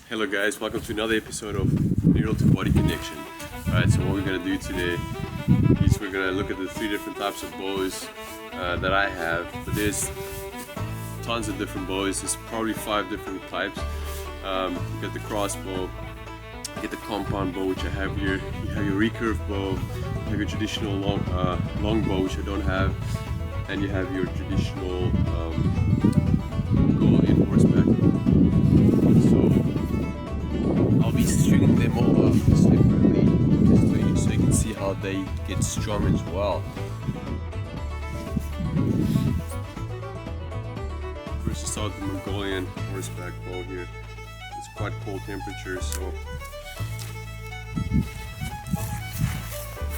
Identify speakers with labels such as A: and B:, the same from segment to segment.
A: Hello guys, welcome to another episode of Neural to Body Connection. Alright, so what we're going to do today is we're going to look at the three different types of bows that I have. But there's tons of different bows, there's probably 5 different types. You got the crossbow, you get the compound bow which I have here, you have your recurve bow, you have your traditional long bow which I don't have, and you have your traditional Mongolian horseback. So I'll be shooting them all up separately so you can see how they get strung as well. First I start with the Mongolian horseback bow here. It's quite cold temperature, so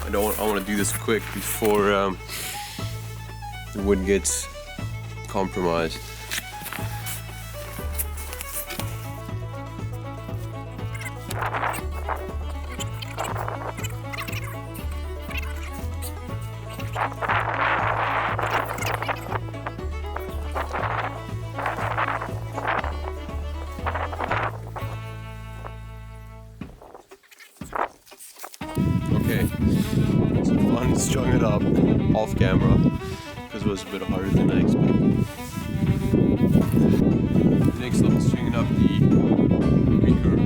A: I want to do this quick before the wood gets compromised. Okay, so one strung it up off camera because it was a bit harder than I expected. Next up is stringing up the recurve.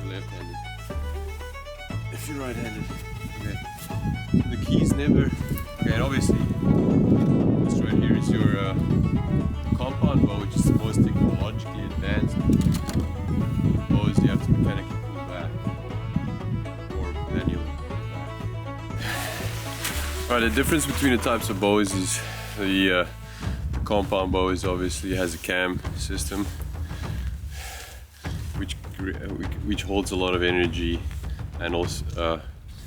A: Left-handed. If you're right-handed, okay. The keys never. Okay, and obviously, this right here is your compound bow, which is the most technologically advanced bows. You have to mechanically pull back or manually pull back. Alright, the difference between the types of bows is the compound bow is obviously has a cam system, which holds a lot of energy, and also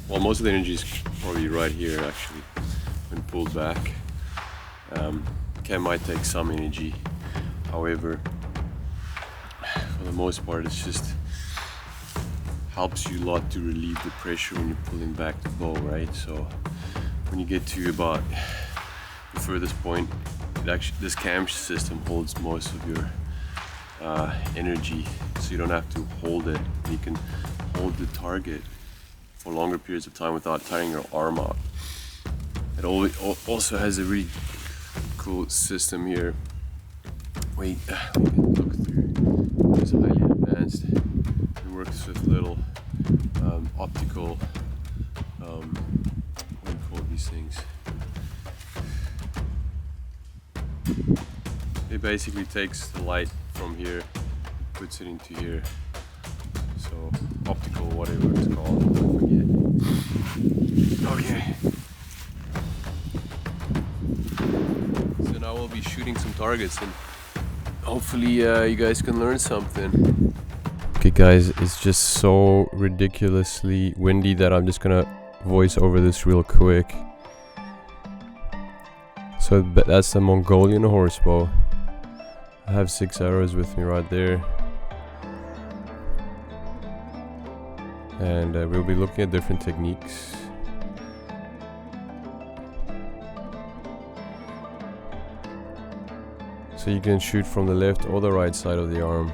A: well, most of the energy is probably right here actually when pulled back. Cam might take some energy, however for the most part it just helps you a lot to relieve the pressure when you're pulling back the bow, right? So when you get to about the furthest point, this cam system holds most of your energy, so you don't have to hold it. You can hold the target for longer periods of time without tiring your arm out. It also has a really cool system here. Wait, we can look through. It's highly advanced. It works with little optical, what do you call these things? It basically takes the light from here, puts it into here. So optical, whatever it's called, I forget. Okay. So now we'll be shooting some targets, and hopefully you guys can learn something. Okay guys, it's just so ridiculously windy that I'm just gonna voice over this real quick. So that's the Mongolian horsebow. I have 6 arrows with me right there, and we'll be looking at different techniques. So you can shoot from the left or the right side of the arm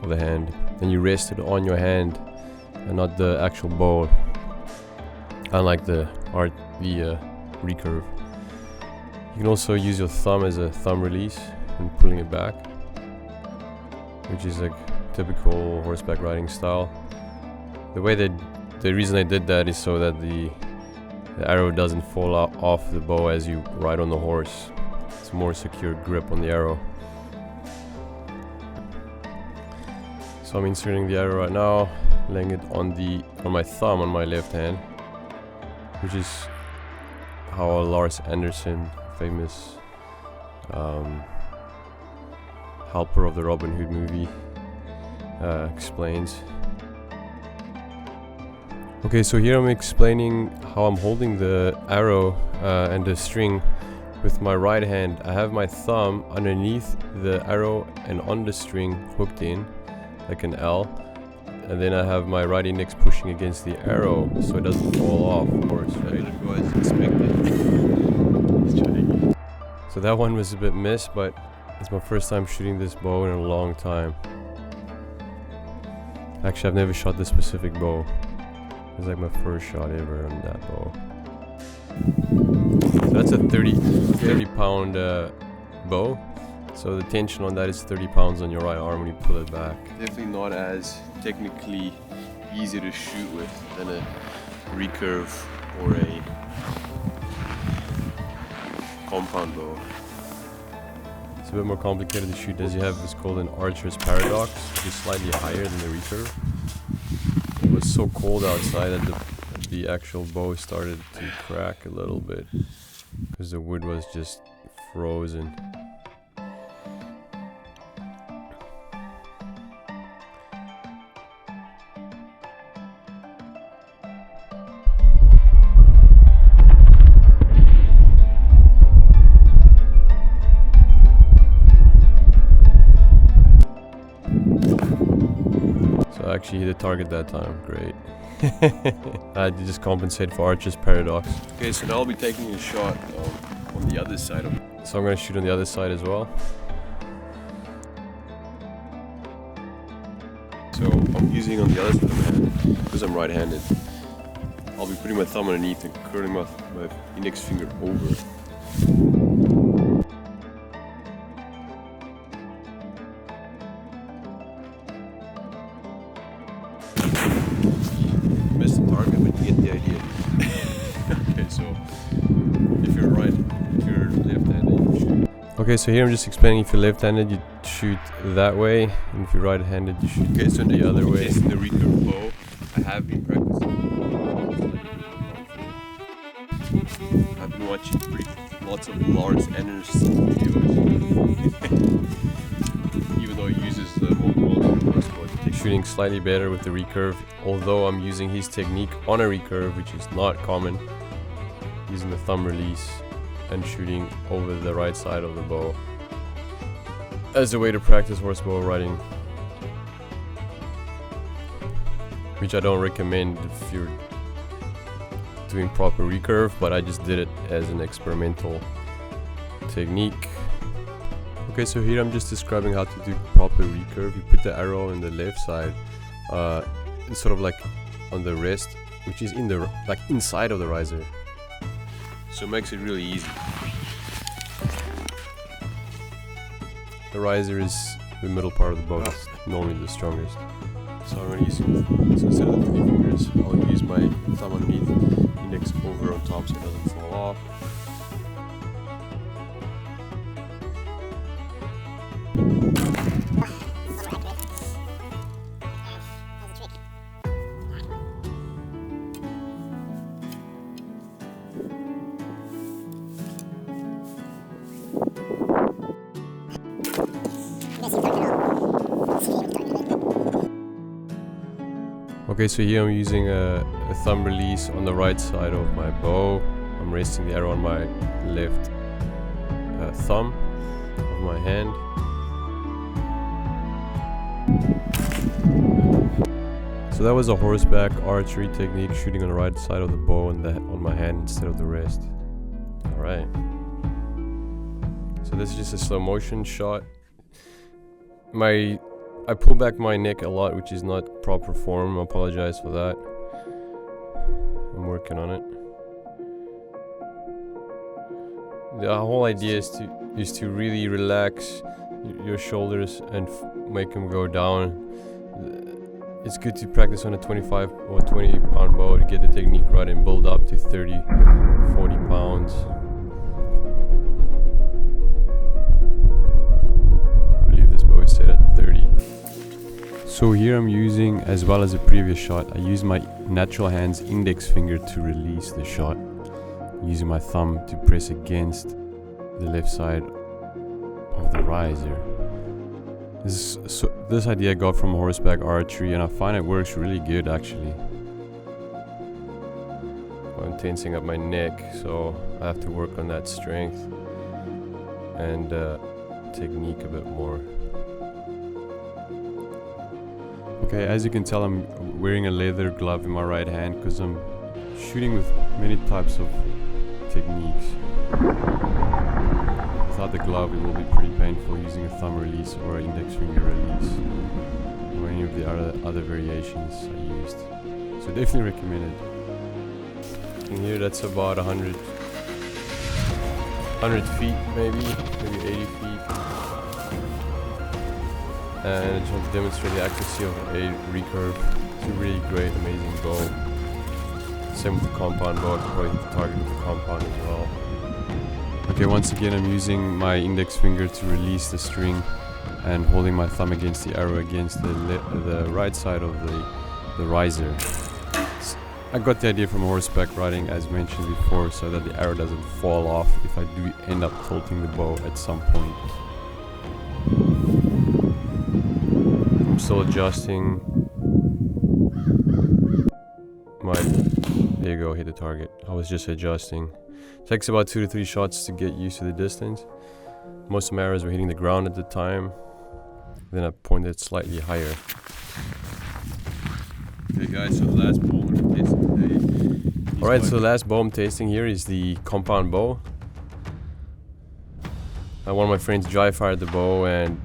A: or the hand, and you rest it on your hand and not the actual bow, unlike the recurve. You can also use your thumb as a thumb release and pulling it back, which is like typical horseback riding style. The reason I did that is so that the arrow doesn't fall off the bow as you ride on the horse. It's a more secure grip on the arrow. So I'm inserting the arrow right now, laying it on my thumb on my left hand, which is how Lars Anderson, famous helper of the Robin Hood movie, explains. Okay, so here I'm explaining how I'm holding the arrow and the string with my right hand. I have my thumb underneath the arrow and on the string hooked in like an L, and then I have my right index pushing against the arrow so it doesn't fall off, of course, right? It was expected. So that one was a bit missed, but it's my first time shooting this bow in a long time. Actually, I've never shot this specific bow. It's like my first shot ever on that bow. So that's a 30 pound bow. So the tension on that is 30 pounds on your right arm when you pull it back. Definitely not as technically easy to shoot with than a recurve or a compound bow. It's a bit more complicated to shoot as you have what's called an archer's paradox, which is slightly higher than the recurve. It was so cold outside that the actual bow started to crack a little bit because the wood was just frozen. So I actually hit a target that time, great. I had to just compensate for Archer's paradox. Okay, so now I'll be taking a shot on the other side of it. So I'm going to shoot on the other side as well. So I'm using on the other side of my hand, because I'm right-handed. I'll be putting my thumb underneath and curling my index finger over. Missed the target, but you get the idea. Okay, so if you're left-handed, you shoot. Okay, so here I'm just explaining if you're left-handed, you shoot that way, and if you're right-handed, you shoot the other way. In the recurve bow, I have been practicing. I've been watching lots of Lars Anderson videos. Even though he uses the more quality horseback. Shooting slightly better with the recurve, although I'm using his technique on a recurve, which is not common, using the thumb release and shooting over the right side of the bow as a way to practice horsebow riding, which I don't recommend if you're doing proper recurve, but I just did it as an experimental technique. Okay, so here I'm just describing how to do proper recurve. You put the arrow on the left side, sort of like on the wrist, which is in the inside of the riser. So it makes it really easy. The riser is the middle part of the bow, it's normally the strongest. So I'm going to use, so instead of the 3 fingers, I'll use my thumb underneath, index over on top so it doesn't fall off. Okay, so here I'm using a thumb release on the right side of my bow. I'm resting the arrow on my left thumb of my hand. So that was a horseback archery technique, shooting on the right side of the bow and on my hand instead of the wrist. Alright. So this is just a slow motion shot. I pull back my neck a lot, which is not proper form. I apologize for that. I'm working on it. The whole idea is to really relax your shoulders and make them go down. It's good to practice on a 25 or 20 pound bow to get the technique right and build up to 30, 40 pounds. I believe this bow is set at 30. So here I'm using, as well as the previous shot, I use my natural hand's index finger to release the shot. using my thumb to press against the left side of the riser. This idea I got from horseback archery, and I find it works really good actually. I'm tensing up my neck, so I have to work on that strength and technique a bit more. Okay, as you can tell, I'm wearing a leather glove in my right hand because I'm shooting with many types of techniques. Without the glove, it will be pretty painful using a thumb release or an index finger release, or any of the other variations I used. So definitely recommend it. And here, that's about 100 feet, maybe 80 feet. And I just want to demonstrate the accuracy of a recurve. It's a really great, amazing bow. Same with the compound bow. I can probably hit the target with the compound as well. Okay, once again I'm using my index finger to release the string and holding my thumb against the arrow against the right side of the riser. I got the idea from horseback riding, as mentioned before, so that the arrow doesn't fall off if I do end up tilting the bow at some point. I'm still adjusting my... There you go, hit the target. I was just adjusting. Takes about 2 to 3 shots to get used to the distance. Most of my arrows were hitting the ground at the time. Then I pointed slightly higher. Okay guys, so the last bow I'm tasting today. Alright, so the last bow I'm tasting here is the compound bow. One of my friends dry fired the bow and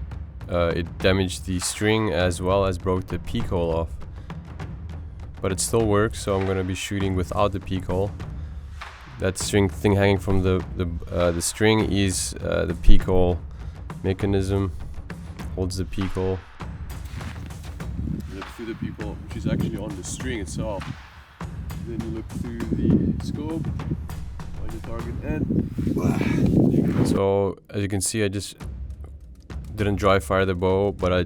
A: it damaged the string as well as broke the peak hole off. But it still works, so I'm going to be shooting without the peak hole. That string thing hanging from the string is the peak hole mechanism. Holds the peak hole. Look through the peak hole, which is actually on the string itself. Then you look through the scope, find the target, and so as you can see, I just didn't dry fire the bow, but I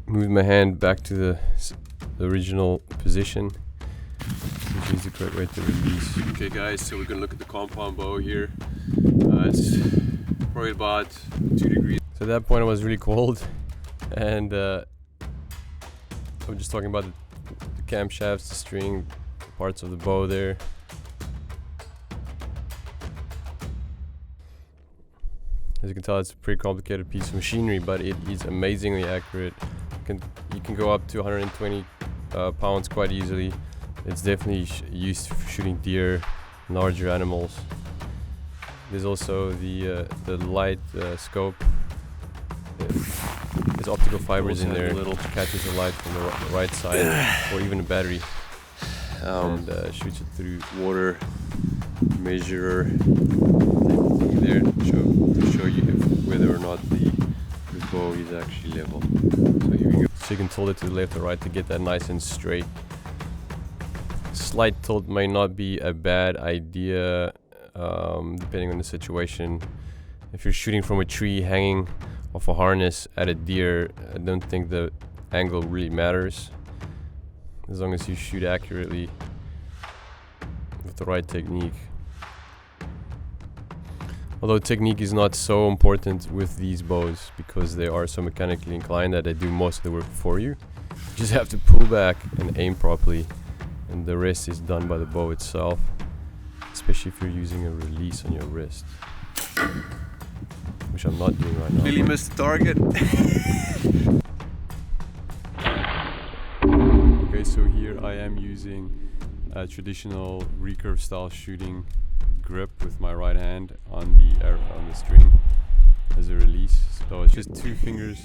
A: moved my hand back to the original position, which is the correct way to release. Okay guys, so we're gonna look at the compound bow here. It's probably about 2 degrees. So at that point I was really cold, and I'm just talking about the camshafts, the string, parts of the bow there. As you can tell, it's a pretty complicated piece of machinery, but it is amazingly accurate. You can go up to 120 pounds quite easily. It's definitely used for shooting deer, larger animals. There's also the light scope. There's optical fibers in there that catches the light from the right side, or even a battery, and shoots it through. Water measurer there to show you whether or not the bow is actually level. So here we go. So you can tilt it to the left or right to get that nice and straight. Slight tilt may not be a bad idea, depending on the situation. If you're shooting from a tree hanging off a harness at a deer, I don't think the angle really matters, as long as you shoot accurately with the right technique. Although technique is not so important with these bows because they are so mechanically inclined that they do most of the work for you. You just have to pull back and aim properly, and the rest is done by the bow itself, especially if you're using a release on your wrist, which I'm not doing right now.
B: Really missed the target.
A: Okay, so here I am using a traditional recurve style shooting grip with my right hand on the string as a release. So it's just two fingers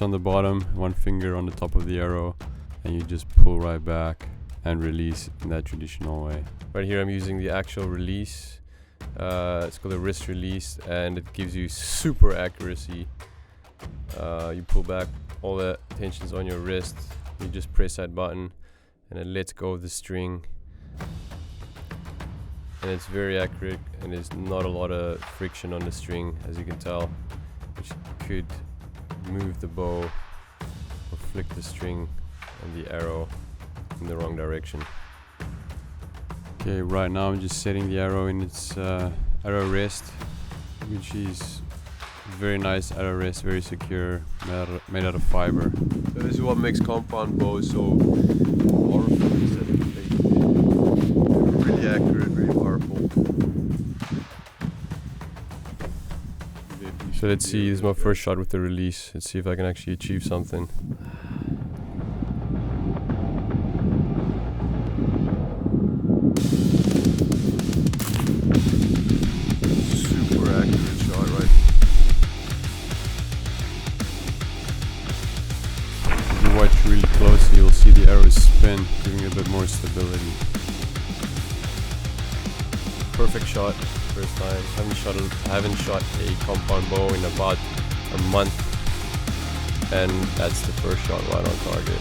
A: on the bottom, one finger on the top of the arrow, and you just pull right back and release in that traditional way. Right here I'm using the actual release. It's called a wrist release, and it gives you super accuracy. You pull back, all the tension's on your wrist, you just press that button and it lets go of the string, and it's very accurate, and there's not a lot of friction on the string, as you can tell, which could move the bow or flick the string and the arrow in the wrong direction. Okay, right now I'm just setting the arrow in its arrow rest, which is very nice arrow rest, very secure, made out of fiber. So this is what makes compound bows so powerful. Really accurate, really powerful. So let's see, this is my first shot with the release. Let's see if I can actually achieve something. Super accurate shot, right? If you watch really closely, you'll see the arrows spin, giving it a bit more stability. Perfect shot, first time. I haven't shot a compound bow in about a month, and that's the first shot right on target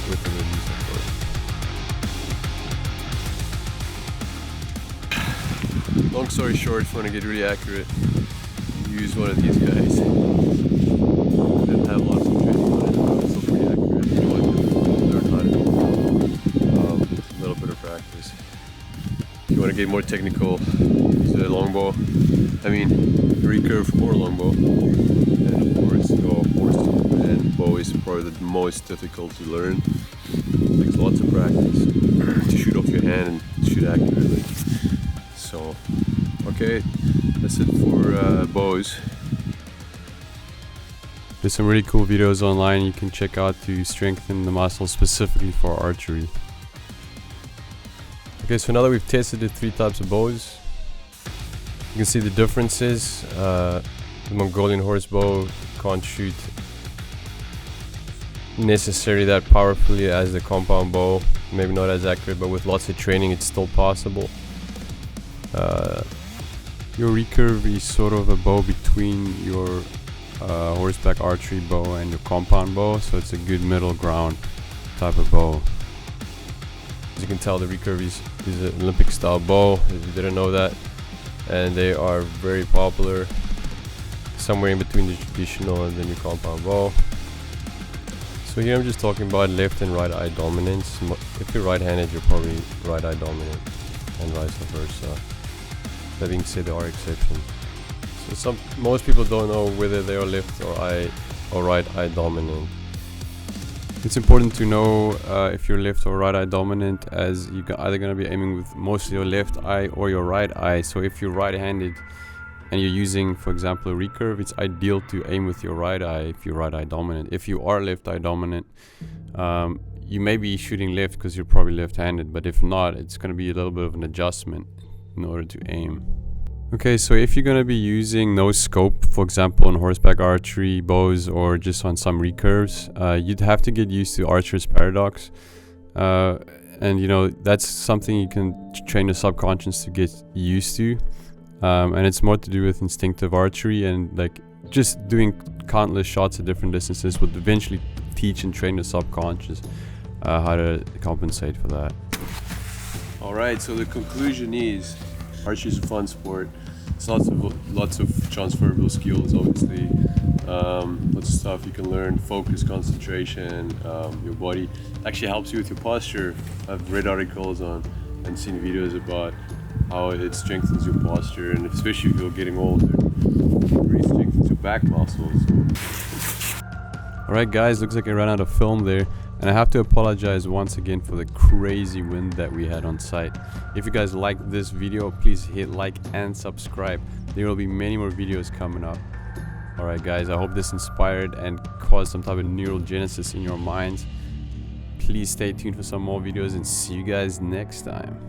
A: with the release, of course. Long story short, if you want to get really accurate, use one of these guys. I didn't have lots of training on it, but it's still pretty accurate. You want to learn how to do a little bit of practice. If you want to get more technical, use a longbow. I mean, recurve or longbow. And of course, your horseman bow is probably the most difficult to learn. It takes lots of practice to shoot off your hand and shoot accurately. So, okay, that's it for bows. There's some really cool videos online you can check out to strengthen the muscles specifically for archery. Okay, so now that we've tested the 3 types of bows, you can see the differences. The Mongolian horse bow can't shoot necessarily that powerfully as the compound bow, maybe not as accurate, but with lots of training it's still possible. Your recurve is sort of a bow between your horseback archery bow and your compound bow, so it's a good middle ground type of bow. As you can tell, the recurve is an Olympic style bow, if you didn't know that, and they are very popular, somewhere in between the traditional and the new compound bow. So here I'm just talking about left and right eye dominance. If you're right-handed, you're probably right eye dominant, and vice versa. That being said, there are exceptions. So most people don't know whether they are left or right eye dominant. It's important to know if you're left or right eye dominant, as you're either going to be aiming with mostly your left eye or your right eye. So if you're right-handed and you're using, for example, a recurve, it's ideal to aim with your right eye if you're right eye dominant. If you are left eye dominant, you may be shooting left because you're probably left-handed, but if not, it's going to be a little bit of an adjustment in order to aim. Okay, so if you're going to be using no scope, for example on horseback archery bows or just on some recurves, you'd have to get used to archer's paradox, and you know, that's something you can train the subconscious to get used to, and it's more to do with instinctive archery, and like just doing countless shots at different distances would eventually teach and train the subconscious how to compensate for that. Alright, so the conclusion is archery is a fun sport. It's lots of transferable skills, obviously. Lots of stuff you can learn: focus, concentration, your body. It actually helps you with your posture. I've read articles on and seen videos about how it strengthens your posture, and especially if you're getting older, it really strengthens your back muscles. Alright guys, looks like I ran out of film there, and I have to apologize once again for the crazy wind that we had on site. If you guys like this video, please hit like and subscribe. There will be many more videos coming up. Alright guys, I hope this inspired and caused some type of neurogenesis in your minds. Please stay tuned for some more videos and see you guys next time.